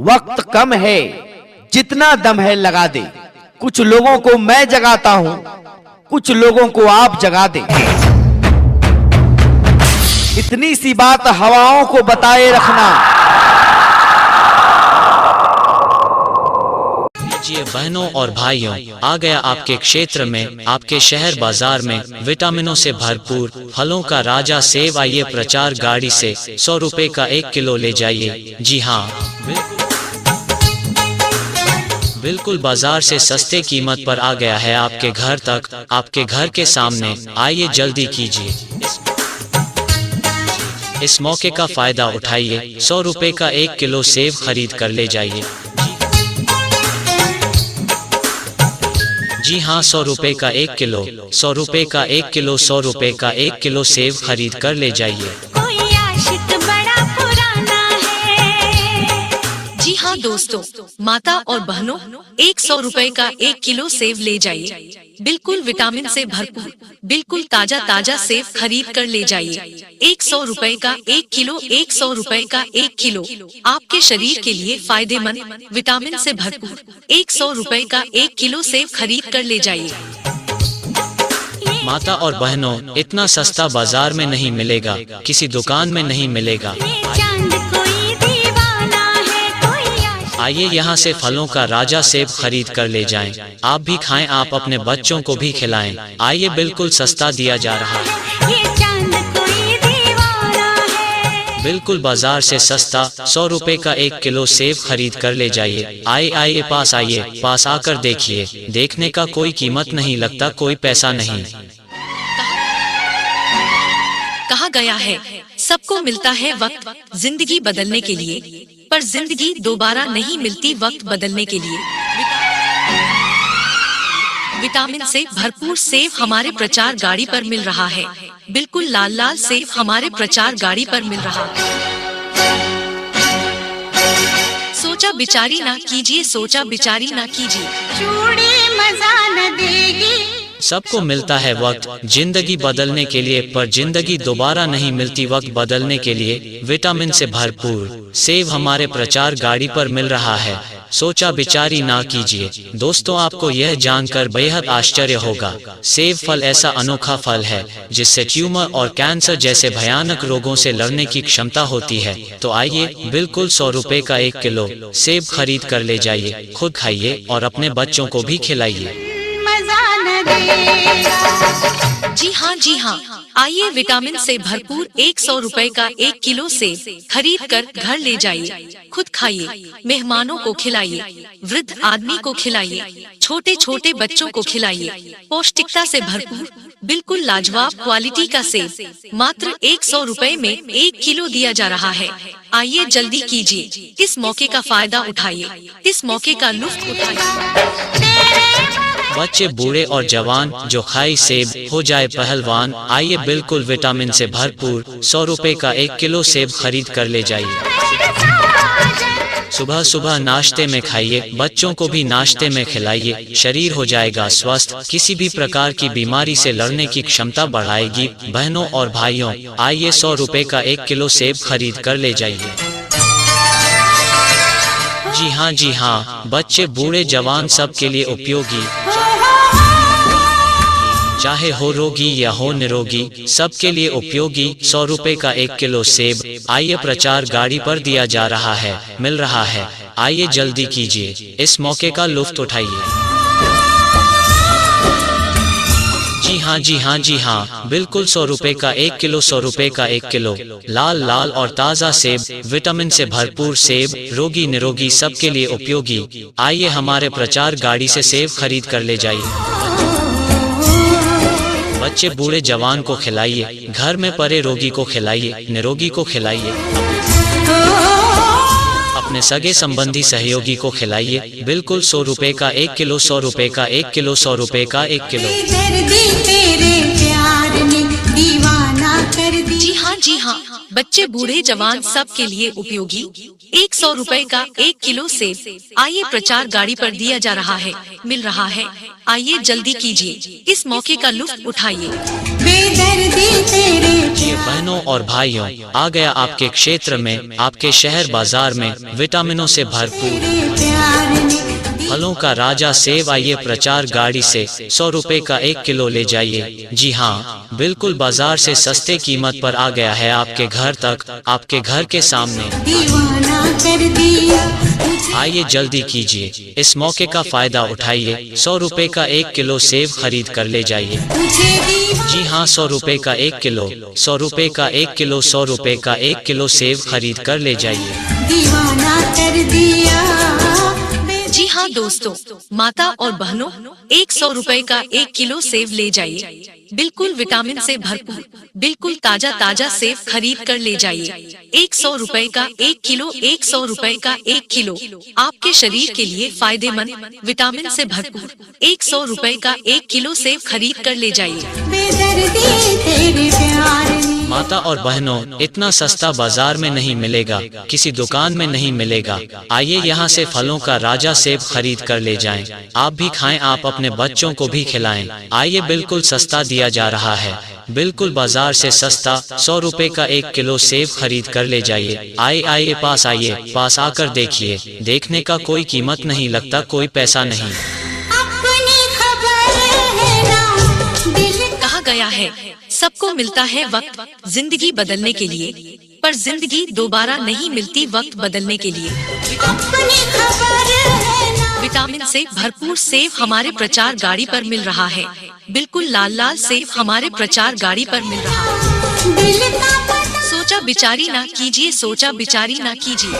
वक्त कम है, जितना दम है लगा दे। कुछ लोगों को मैं जगाता हूं, कुछ लोगों को आप जगा दे। इतनी सी बात हवाओं को बताए रखना। जी बहनों और भाइयों, आ गया आपके क्षेत्र में, आपके शहर बाजार में विटामिनों से भरपूर फलों का राजा सेब। आइए प्रचार गाड़ी से 100 रुपए का 1 किलो ले जाइए। जी हाँ, बिल्कुल बाजार से सस्ते कीमत पर आ गया है आपके घर तक, आपके घर के सामने। आइए जल्दी कीजिए, इस मौके का फायदा उठाइए। 100 रुपए का 1 किलो सेब खरीद कर ले जाइए। जी हाँ, 100 रुपए का 1 किलो, 100 रुपए का 1 किलो, 100 रुपए का 1 किलो सेब खरीद कर ले जाइए। कोई आशिक बड़ा पुराना है। जी हाँ दोस्तों, माता और बहनों, 100 रुपए का 1 किलो सेब ले जाइए। बिल्कुल विटामिन से भरपूर, बिल्कुल ताजा ताजा सेब खरीद कर ले जाइए। 100 रुपए का 1 किलो, 100 रुपए का 1 किलो आपके शरीर के लिए फायदेमंद, विटामिन से भरपूर 100 रुपए का 1 किलो सेब खरीद कर ले जाइए। माता और बहनों, इतना सस्ता बाजार में नहीं मिलेगा, किसी दुकान में नहीं मिलेगा। आइए यहाँ से फलों का राजा सेब खरीद कर ले जाएं। आप भी खाएं, आप अपने बच्चों को भी खिलाएं। आइए, बिल्कुल सस्ता दिया जा रहा है, बिल्कुल बाजार से सस्ता। 100 रुपए का 1 किलो सेब खरीद कर ले जाइए। आइए पास आइए, पास आकर देखिए, देखने का कोई कीमत नहीं लगता, कोई पैसा नहीं। कहा गया है, सबको मिलता है वक्त जिंदगी बदलने के लिए, पर जिंदगी दोबारा नहीं मिलती वक्त बदलने के लिए। विटामिन से भरपूर सेब हमारे प्रचार गाड़ी पर मिल रहा है। बिल्कुल लाल लाल सेब हमारे प्रचार गाड़ी पर मिल रहा है। सोचा बिचारी ना कीजिए, सोचा बिचारी ना कीजिए। चूड़ी मजा न देगी। सबको मिलता है वक्त जिंदगी बदलने के लिए, पर जिंदगी दोबारा नहीं मिलती वक्त बदलने के लिए। विटामिन से भरपूर सेब हमारे प्रचार गाड़ी पर मिल रहा है। सोचा बिचारी ना कीजिए। दोस्तों, आपको यह जानकर बेहद आश्चर्य होगा, सेब फल ऐसा अनोखा फल है जिससे ट्यूमर और कैंसर जैसे भयानक रोगों से लड़ने की क्षमता होती है। तो आइए, बिल्कुल 100 रुपए का 1 किलो सेब खरीद कर ले जाइए, खुद खाइए और अपने बच्चों को भी खिलाइए। जी हाँ, आइए विटामिन से भरपूर 100 रुपए का 1 किलो सेब खरीद कर घर ले जाइए, खुद खाइए, मेहमानों को खिलाइए, वृद्ध आदमी को खिलाइए, छोटे छोटे बच्चों को खिलाइए। पौष्टिकता से भरपूर बिल्कुल लाजवाब क्वालिटी का सेब मात्र 100 रुपए में 1 किलो दिया जा रहा है। आइए जल्दी कीजिए, इस मौके का फायदा उठाइए, इस मौके का लुत्फ उठाइए। बच्चे, बूढ़े और जवान जो खाए सेब हो जाए पहलवान। आइए, बिल्कुल विटामिन से भरपूर 100 रुपए का 1 किलो सेब खरीद कर ले जाइए। सुबह सुबह नाश्ते में खाइए, बच्चों को भी नाश्ते में खिलाइए। शरीर हो जाएगा स्वस्थ, किसी भी प्रकार की बीमारी से लड़ने की क्षमता बढ़ाएगी। बहनों और भाइयों, आइए 100 रुपए का 1 किलो सेब खरीद कर ले जाइए। जी हाँ, बच्चे, बूढ़े, जवान सबके लिए उपयोगी, चाहे हो रोगी या हो निरोगी, सबके लिए उपयोगी 100 रुपए का 1 किलो सेब। आइए प्रचार गाड़ी पर दिया जा रहा है, मिल रहा है। आइए जल्दी कीजिए, इस मौके का लुत्फ उठाइए। जी हाँ, बिल्कुल 100 रुपए का 1 किलो, 100 रुपए का 1 किलो लाल लाल और ताज़ा सेब, विटामिन से भरपूर सेब, रोगी निरोगी सबके लिए उपयोगी। आइए हमारे प्रचार गाड़ी से सेब खरीद कर ले जाइए। बच्चे, बूढ़े, जवान को खिलाइए, घर में पड़े रोगी को खिलाइए, निरोगी को खिलाइए, अपने सगे संबंधी सहयोगी को खिलाइए। बिल्कुल 100 रुपए का 1 किलो, 100 रुपए का 1 किलो, 100 रुपए का 1 किलो। जी हाँ, बच्चे, बूढ़े, जवान सबके लिए उपयोगी 100 रुपए का 1 किलो सेब। आइए प्रचार गाड़ी पर दिया जा रहा है, मिल रहा है। आइए जल्दी कीजिए, इस मौके का लुत्फ उठाइए। बेदर्दी तेरे ये बहनों और भाइयों, आ गया आपके क्षेत्र में, आपके शहर बाजार में विटामिनों से भरपूर प्यार ने फलों का राजा सेब। आइए प्रचार गाड़ी से 100 रुपए का 1 किलो ले जाइए। जी हाँ, बिल्कुल बाजार से सस्ते कीमत पर आ गया है आपके घर तक, आपके घर के सामने। दीवाना कर दिया मुझे आइए जल्दी कीजिए, इस मौके का फायदा उठाइए। 100 रुपए का 1 किलो सेब खरीद कर ले जाइए। मुझे दीवाना जी हाँ, 100 रुपए का 1 किलो, 100 रुपए का 1 किलो, 100 रुपए का 1 किलो सेब खरीद कर ले जाइए। दीवाना कर दिया जी हाँ दोस्तों, माता और बहनों, 100 रुपए का 1 किलो सेब ले जाइए। बिल्कुल विटामिन से भरपूर, बिल्कुल ताजा ताजा सेब खरीद कर ले जाइए। 100 रुपए का 1 किलो, 100 रुपए का 1 किलो आपके शरीर के लिए फायदेमंद, विटामिन से भरपूर 100 रुपए का 1 किलो सेब खरीद कर ले जाइए। बेदर्दी तेरे प्यार ने माता और बहनों, इतना सस्ता बाजार में नहीं मिलेगा, किसी दुकान में नहीं मिलेगा। आइए यहाँ से फलों का राजा सेब खरीद कर ले जाएं। आप भी खाएं, आप अपने बच्चों को भी खिलाएं। आइए, बिल्कुल सस्ता दिया जा रहा है, बिल्कुल बाजार से सस्ता। 100 रुपए का 1 किलो सेब खरीद कर ले जाइए। आइए पास आइए, पास आकर देखिए, देखने का कोई कीमत नहीं लगता, कोई पैसा नहीं। अपनी खबर है ना दिल कहा गया है, सबको मिलता है वक्त जिंदगी बदलने के लिए, पर जिंदगी दोबारा नहीं मिलती वक्त बदलने के लिए। अपनी खबर है ना विटामिन से भरपूर सेब हमारे प्रचार गाड़ी पर मिल रहा है। बिल्कुल लाल लाल सेब हमारे प्रचार गाड़ी पर मिल रहा है। दिल का पता सोचा बिचारी ना कीजिए, सोचा बिचारी ना कीजिए।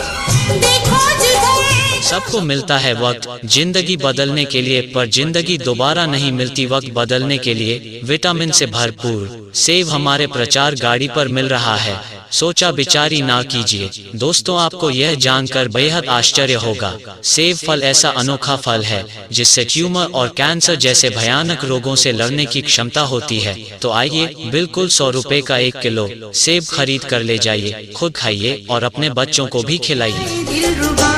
देखो जिधर सबको मिलता है वक्त जिंदगी बदलने के लिए, पर जिंदगी दोबारा नहीं मिलती वक्त बदलने के लिए। विटामिन से भरपूर सेब हमारे प्रचार गाड़ी पर मिल रहा है, सोचा बिचारी ना कीजिए। दोस्तों, आपको यह जानकर बेहद आश्चर्य होगा, सेब फल ऐसा अनोखा फल है जिससे ट्यूमर और कैंसर जैसे भयानक रोगों से लड़ने की क्षमता होती है। तो आइए, बिल्कुल 100 रुपए का 1 किलो सेब खरीद कर ले जाइए, खुद खाइए और अपने बच्चों को भी खिलाइए। दिलरुबा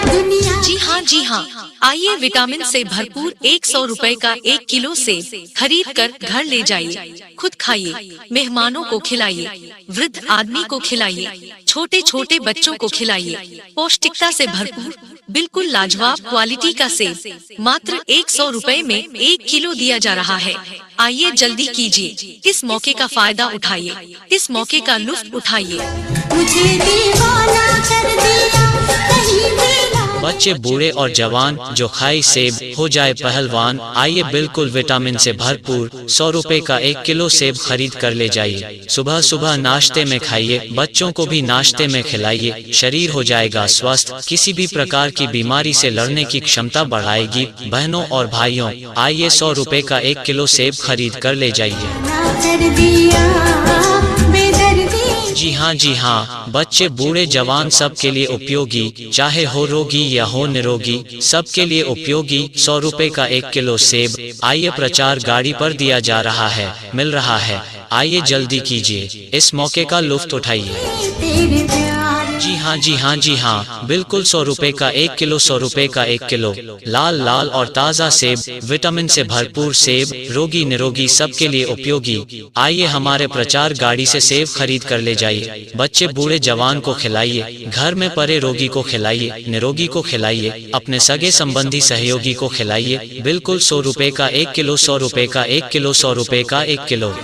दुनिया जी हाँ, आइए विटामिन से भरपूर 100 रुपए का 1 किलो सेब खरीद कर घर ले जाइए, खुद खाइए, मेहमानों को खिलाइए, वृद्ध आदमी को खिलाइए, छोटे छोटे बच्चों को खिलाइए। पौष्टिकता से भरपूर, बिल्कुल लाजवाब क्वालिटी का सेब मात्र 100 रुपए में 1 किलो दिया जा रहा है। आइए जल्दी कीजिए, इस मौके का फायदा उठाइए, इस मौके का लुत्फ उठाइए। मुझे दीवाना कर दिया कहीं भी ना बच्चे, बूढ़े और जवान जो खाई सेब हो जाए पहलवान। आइए, बिल्कुल विटामिन से भरपूर 100 रुपए का 1 किलो सेब खरीद कर ले जाइए। सुबह सुबह नाश्ते में खाइए, बच्चों को भी नाश्ते में खिलाइए, शरीर हो जाएगा स्वस्थ, किसी भी प्रकार की बीमारी से लड़ने की क्षमता बढ़ाएगी। बहनों और भाइयों, आइए 100 रुपए का 1 किलो सेब खरीद कर ले जाइए। कर दिया बेदर्दी जी हाँ, बच्चे, बूढ़े, जवान सबके लिए उपयोगी, चाहे हो रोगी या हो निरोगी, सबके लिए उपयोगी। 100 रुपए का 1 किलो सेब आइए प्रचार गाड़ी पर दिया जा रहा है, मिल रहा है। आइए जल्दी कीजिए, इस मौके का लुत्फ उठाइए। तेरे प्यार जी हाँ, बिल्कुल 100 रुपए का 1 किलो, 100 रुपए का 1 किलो लाल लाल और ताज़ा सेब, विटामिन से भरपूर सेब, रोगी निरोगी सबके लिए उपयोगी। आइए हमारे प्रचार गाड़ी से सेब खरीद कर ले जाइए। बच्चे, बूढ़े, जवान को खिलाइए, घर में पड़े रोगी को खिलाइए, निरोगी को खिलाइए, अपने सगे संबंधी सहयोगी को खिलाइए। बिल्कुल 100 रुपए का 1 किलो, 100 रुपए का 1 किलो, 100 रुपए का 1 किलो।